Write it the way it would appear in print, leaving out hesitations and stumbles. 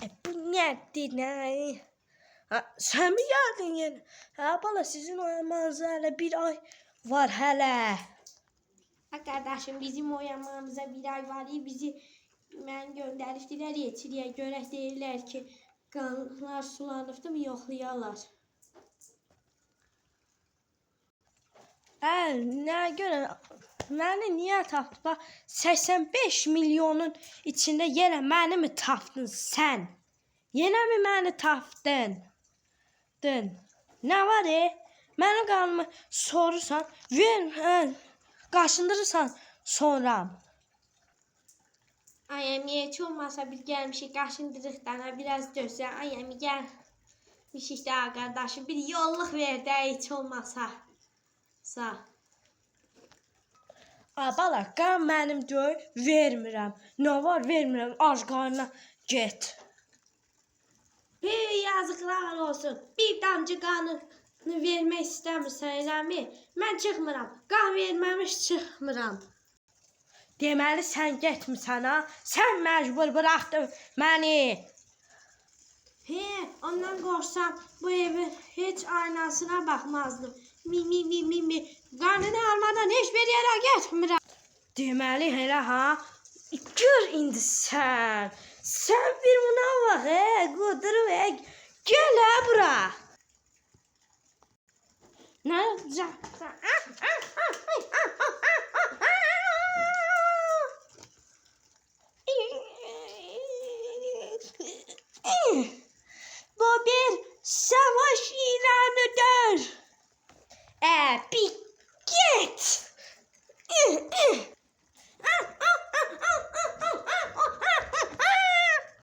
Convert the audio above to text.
Bu nədir, nə? Ha, sən mi geldin yine? Ha bala, sizin oyanmanıza hələ bir ay var hələ. Ha kardeşim, bizim oyanmamıza bir ay var. Bizi mən göndəribdilər yetiriyə görə, deyirlər ki, qanlar sulanıbdı mı yoxlayarlar. Nə görə? Məni niyə tapdı? Bax, 85 milyonun içində yenə məni mi tapdın sən? Yenə mi məni tapdın? Nə var Mənim qanımı sorursan, ver, qaşındırırsan sonra. Ay əmi, heç olmasa biz gəlmişik qaşındırıqdana biraz dözsə. Ay əmi, gəlmişik də qardaşım, bir yolluq ver də heç olmasa. Sağ. Bala, qan mənim deyil, vermirəm. Nə var, vermirəm, ac qarnına get. Yazıqlar olsun. Bir damcı qanını vermək istəmirsən, eləmi? Mən çıxmıram. Qan verməmiş çıxmıram. Deməli sən getmirsən ha? Sən məcbur buraxdın məni. Ondan qorxsam bu evin heç aynasına baxmazdım. Mi. Qanını almadan heç bir yerə getmirəm. Deməli elə ha? Gör indi sən. Sən bir buna bax, qudur, gəl bura. Nə yapacaqsan? Bu bir savaş ilanıdır. Bir git.